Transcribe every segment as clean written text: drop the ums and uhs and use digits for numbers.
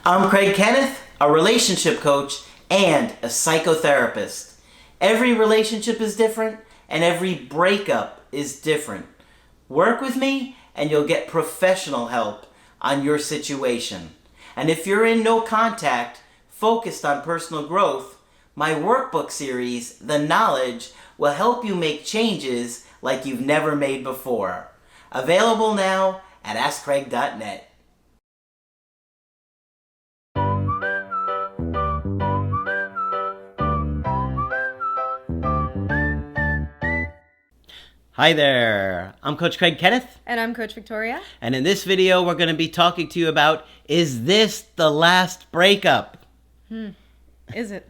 I'm Craig Kenneth, a relationship coach and a psychotherapist. Every relationship is different and every breakup is different. Work with me and you'll get professional help on your situation. And if you're in no contact, focused on personal growth, my workbook series, The Knowledge, will help you make changes like you've never made before. Available now at AskCraig.net. Hi there, I'm Coach Craig Kenneth. And I'm Coach Victoria. And in this video, we're going to be talking to you about, is this the last breakup? Is it?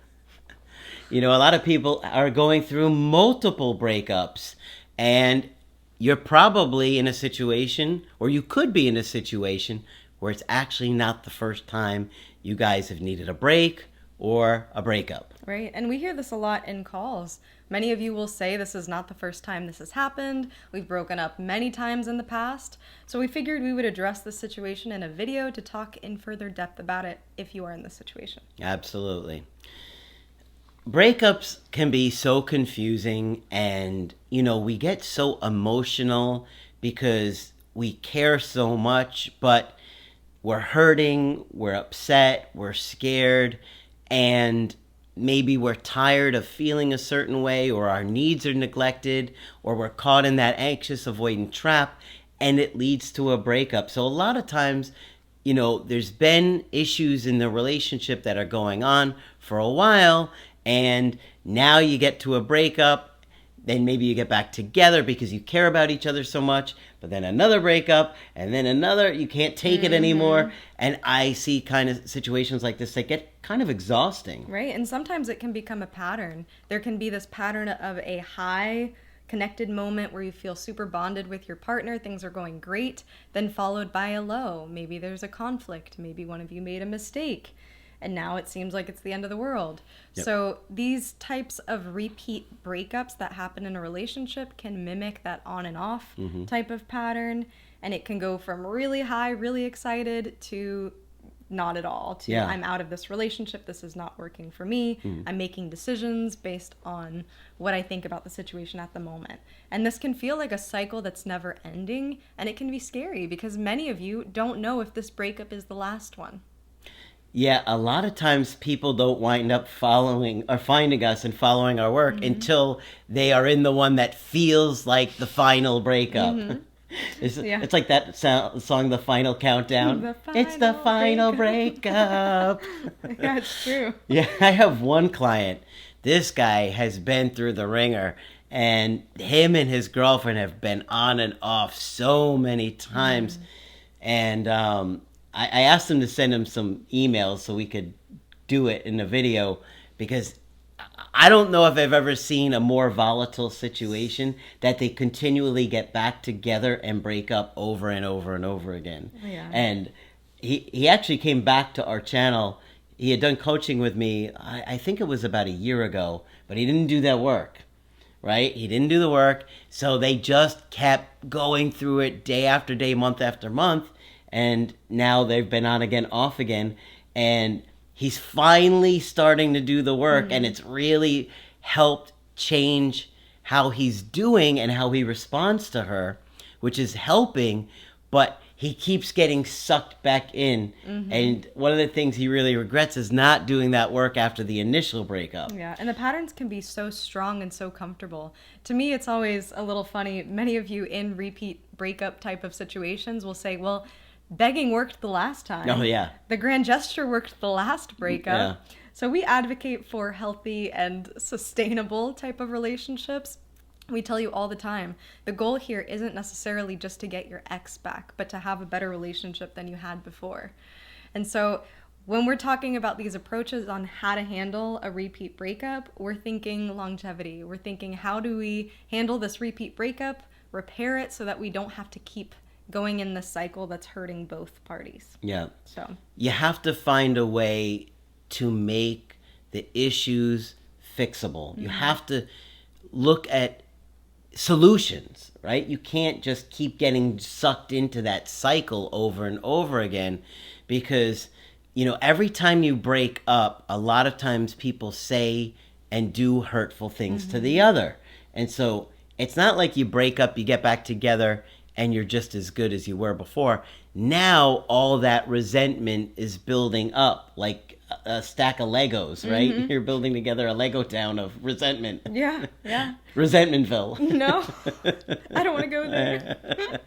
You know, a lot of people are going through multiple breakups, and you're probably in a situation, or you could be in a situation, where it's actually not the first time you guys have needed a break or a breakup. Right, and we hear this a lot in calls. Many of you will say this is not the first time this has happened. We've broken up many times in the past. So we figured we would address this situation in a video to talk in further depth about it if you are in this situation. Absolutely. Breakups can be so confusing, and, you know, we get so emotional because we care so much, but we're hurting, we're upset, we're scared, and maybe we're tired of feeling a certain way, or our needs are neglected, or we're caught in that anxious avoidant trap, and it leads to a breakup. So a lot of times, you know, there's been issues in the relationship that are going on for a while, and now you get to a breakup, then maybe you get back together because you care about each other so much, but then another breakup, and then another, you can't take it anymore. And I see kind of situations like this that get kind of exhausting. Right, and sometimes it can become a pattern. There can be this pattern of a high connected moment where you feel super bonded with your partner, things are going great, then followed by a low. Maybe there's a conflict, maybe one of you made a mistake, and now it seems like it's the end of the world. Yep. So these types of repeat breakups that happen in a relationship can mimic that on and off type of pattern, and it can go from really high, really excited, to not at all, to I'm out of this relationship, this is not working for me, I'm making decisions based on what I think about the situation at the moment. And this can feel like a cycle that's never ending, and it can be scary because many of you don't know if this breakup is the last one. Yeah, a lot of times people don't wind up following or finding us and following our work until they are in the one that feels like the final breakup. It's like that song, The Final Countdown. It's the final breakup. Yeah, it's true. Yeah, I have one client. This guy has been through the ringer, and him and his girlfriend have been on and off so many times. And I asked him to send him some emails so we could do it in a video, because I don't know if I've ever seen a more volatile situation that they continually get back together and break up over and over and over again. Yeah. And he actually came back to our channel. He had done coaching with me, I think it was about a year ago, but he didn't do that work, right? He didn't do the work, so they just kept going through it day after day, month after month, and now they've been on again, off again, and he's finally starting to do the work, and it's really helped change how he's doing and how he responds to her, which is helping, but he keeps getting sucked back in. And one of the things he really regrets is not doing that work after the initial breakup. Yeah, and the patterns can be so strong and so comfortable. To me, it's always a little funny. Many of you in repeat breakup type of situations will say, well, begging worked the last time. Oh, yeah. The grand gesture worked the last breakup. Yeah. So we advocate for healthy and sustainable type of relationships. We tell you all the time, the goal here isn't necessarily just to get your ex back, but to have a better relationship than you had before. And so when we're talking about these approaches on how to handle a repeat breakup, we're thinking longevity. We're thinking, how do we handle this repeat breakup, repair it so that we don't have to keep going in this cycle that's hurting both parties. Yeah. So you have to find a way to make the issues fixable. You have to look at solutions, right? You can't just keep getting sucked into that cycle over and over again, because every time you break up, a lot of times people say and do hurtful things to the other. And so it's not like you break up, you get back together, and you're just as good as you were before. Now all that resentment is building up like a stack of Legos, right? You're building together a Lego town of resentment. Yeah, yeah. Resentmentville. No, I don't want to go there.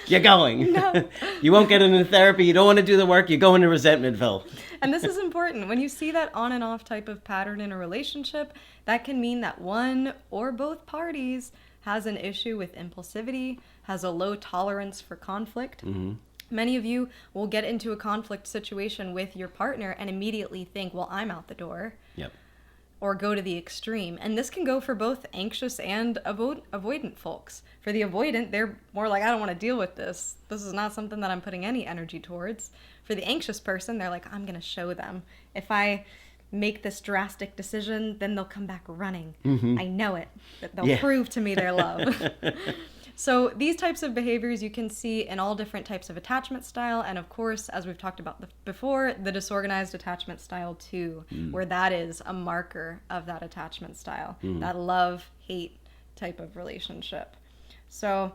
You're going. No. You won't get into therapy. You don't want to do the work. You go into resentmentville. And this is important. When you see that on and off type of pattern in a relationship, that can mean that one or both parties has an issue with impulsivity, has a low tolerance for conflict. Many of you will get into a conflict situation with your partner and immediately think, well, I'm out the door. Yep. Or go to the extreme. And this can go for both anxious and avoidant folks. For the avoidant, they're more like, I don't want to deal with this. This is not something that I'm putting any energy towards. For the anxious person, they're like, I'm going to show them. If I make this drastic decision, then they'll come back running. I know it. They'll prove to me their love. So these types of behaviors you can see in all different types of attachment style. And of course, as we've talked about before, the disorganized attachment style too, where that is a marker of that attachment style, that love-hate type of relationship. So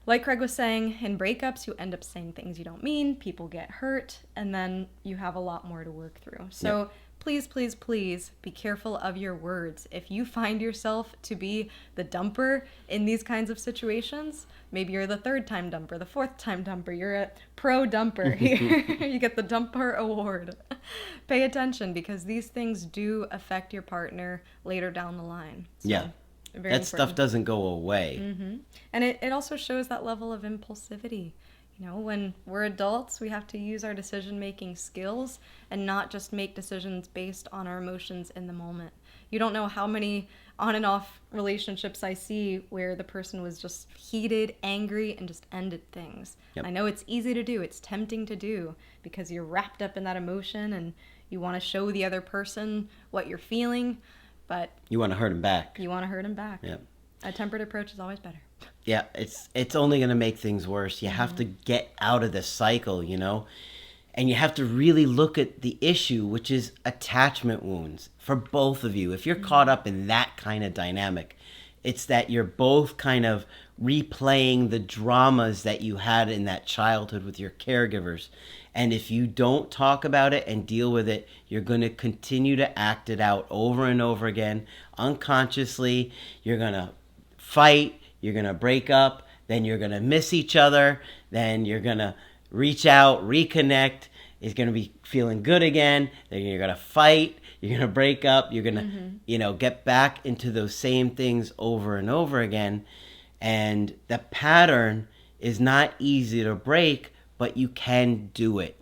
like Craig was saying, in breakups, you end up saying things you don't mean, people get hurt, and then you have a lot more to work through. So please, please, please be careful of your words. If you find yourself to be the dumper in these kinds of situations, maybe you're the third time dumper, the fourth time dumper, you're a pro dumper here. You get the dumper award. Pay attention, because these things do affect your partner later down the line. So, that important. Stuff doesn't go away. And it also shows that level of impulsivity. When we're adults, we have to use our decision-making skills and not just make decisions based on our emotions in the moment. You don't know how many on and off relationships I see where the person was just heated, angry, and just ended things. I know it's easy to do. It's tempting to do because you're wrapped up in that emotion and you want to show the other person what you're feeling, but you want to hurt them back. A tempered approach is always better. Yeah, it's only going to make things worse. You have to get out of the cycle, and you have to really look at the issue, which is attachment wounds for both of you. If you're caught up in that kind of dynamic, it's that you're both kind of replaying the dramas that you had in that childhood with your caregivers. And if you don't talk about it and deal with it, you're going to continue to act it out over and over again. Unconsciously, you're going to fight, you're going to break up, then you're going to miss each other, then you're going to reach out, reconnect, it's going to be feeling good again, then you're going to fight, you're going to break up, you're going to, get back into those same things over and over again. And the pattern is not easy to break, but you can do it.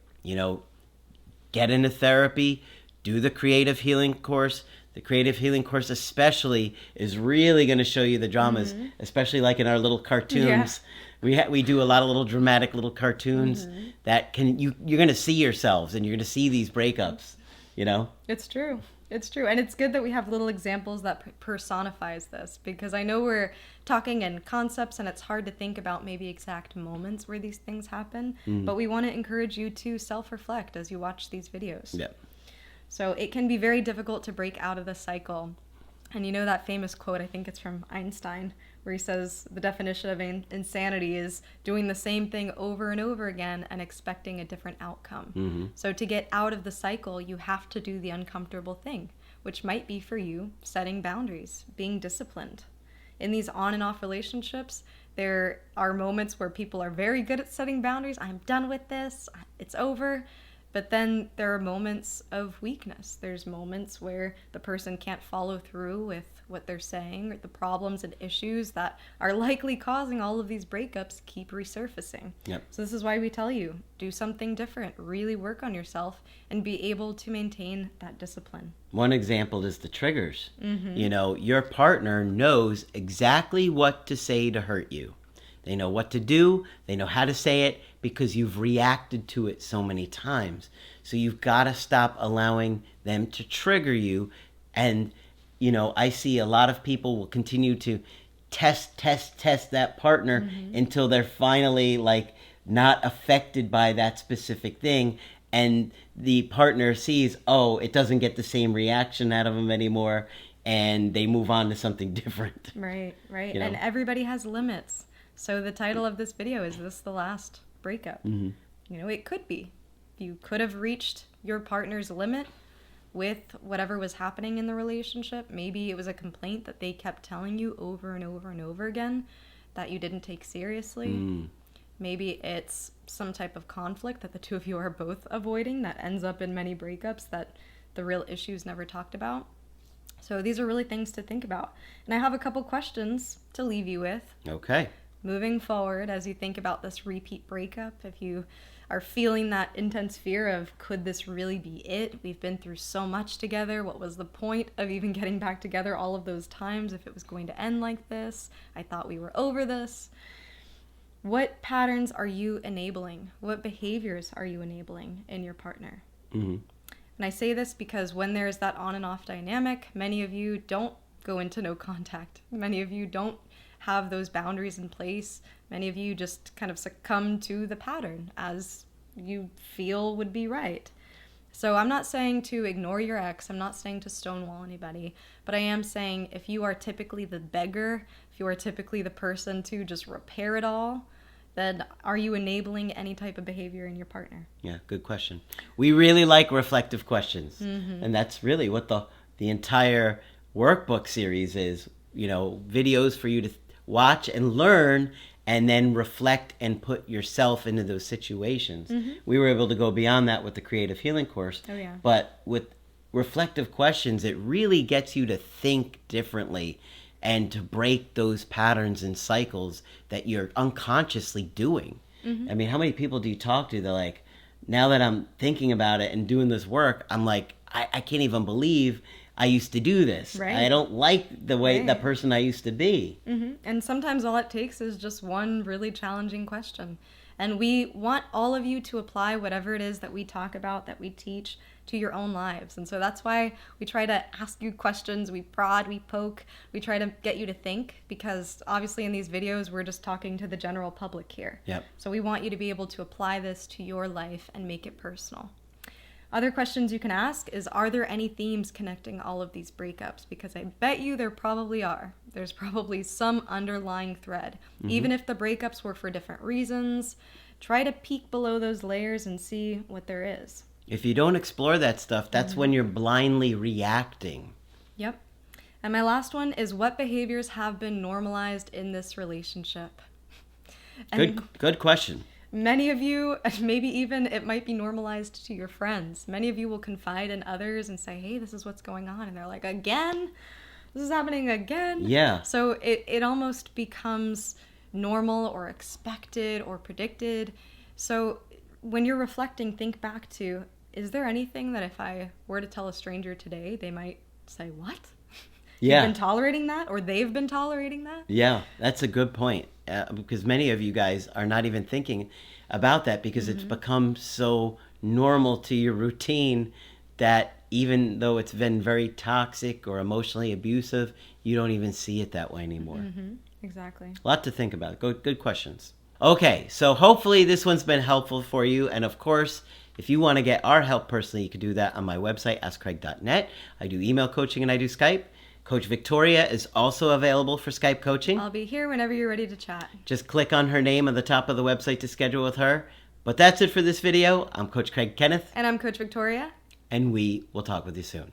Get into therapy, do the creative healing course. The creative healing course especially is really going to show you the dramas, especially like in our little cartoons. We do a lot of little dramatic little cartoons that you're going to see yourselves and you're going to see these breakups, It's true. It's true. And it's good that we have little examples that personifies this, because I know we're talking in concepts and it's hard to think about maybe exact moments where these things happen, but we want to encourage you to self-reflect as you watch these videos. So it can be very difficult to break out of the cycle. And that famous quote, I think it's from Einstein, where he says the definition of insanity is doing the same thing over and over again and expecting a different outcome. So to get out of the cycle, you have to do the uncomfortable thing, which might be for you setting boundaries, being disciplined. In these on and off relationships, there are moments where people are very good at setting boundaries. I'm done with this. It's over. But then there are moments of weakness. There's moments where the person can't follow through with what they're saying, or the problems and issues that are likely causing all of these breakups keep resurfacing. So this is why we tell you, do something different, really work on yourself, and be able to maintain that discipline. One example is the triggers. Your partner knows exactly what to say to hurt you. They know what to do. They know how to say it because you've reacted to it so many times. So you've got to stop allowing them to trigger you. And, I see a lot of people will continue to test that partner until they're finally not affected by that specific thing. and the partner sees, oh, it doesn't get the same reaction out of them anymore, and they move on to something different. Right. You know? And everybody has limits. So the title of this video is This the Last Breakup? Mm-hmm. It could be. You could have reached your partner's limit with whatever was happening in the relationship. Maybe it was a complaint that they kept telling you over and over and over again that you didn't take seriously. Maybe it's some type of conflict that the two of you are both avoiding that ends up in many breakups that the real issues never talked about. So these are really things to think about. And I have a couple questions to leave you with. Okay. Moving forward, as you think about this repeat breakup, if you are feeling that intense fear of, could this really be it? We've been through so much together. What was the point of even getting back together all of those times if it was going to end like this? I thought we were over this. What patterns are you enabling? What behaviors are you enabling in your partner? Mm-hmm. And I say this because when there's that on and off dynamic, many of you don't go into no contact. Many of you don't have those boundaries in place. Many of you just kind of succumb to the pattern as you feel would be right. So I'm not saying to ignore your ex. I'm not saying to stonewall anybody. But I am saying if you are typically the beggar, if you are typically the person to just repair it all, then are you enabling any type of behavior in your partner? Yeah, good question. We really like reflective questions. Mm-hmm. And that's really what the entire workbook series is. Videos for you to watch and learn, and then reflect and put yourself into those situations. Mm-hmm. We were able to go beyond that with the creative healing course. Oh, yeah. But with reflective questions, it really gets you to think differently and to break those patterns and cycles that you're unconsciously doing. Mm-hmm. I mean, how many people do you talk to? They're like, now that I'm thinking about it and doing this work, I'm like, I can't even believe I used to do this. Right. I don't like the way that person I used to be. Mm-hmm. And sometimes all it takes is just one really challenging question. And we want all of you to apply whatever it is that we talk about, that we teach, to your own lives. And so that's why we try to ask you questions, we prod, we poke, we try to get you to think, because obviously in these videos we're just talking to the general public here. Yep. So we want you to be able to apply this to your life and make it personal. Other questions you can ask is, are there any themes connecting all of these breakups? Because I bet you there probably are. There's probably some underlying thread. Mm-hmm. Even if the breakups were for different reasons, try to peek below those layers and see what there is. If you don't explore that stuff, that's when you're blindly reacting. Yep. And my last one is, what behaviors have been normalized in this relationship? Good question. Many of you, maybe even it might be normalized to your friends. Many of you will confide in others and say, hey, this is what's going on. And they're like, again? This is happening again? Yeah. So it almost becomes normal or expected or predicted. So when you're reflecting, think back to, is there anything that if I were to tell a stranger today, they might say, what? Yeah. You've been tolerating that, or they've been tolerating that? Yeah, that's a good point. Because many of you guys are not even thinking about that, because it's become so normal to your routine that even though it's been very toxic or emotionally abusive, you don't even see it that way anymore. Mm-hmm. Exactly. A lot to think about. Good questions. Okay, so hopefully this one's been helpful for you. And of course, if you want to get our help personally, you can do that on my website, askcraig.net. I do email coaching and I do Skype. Coach Victoria is also available for Skype coaching. I'll be here whenever you're ready to chat. Just click on her name at the top of the website to schedule with her. But that's it for this video. I'm Coach Craig Kenneth. And I'm Coach Victoria. And we will talk with you soon.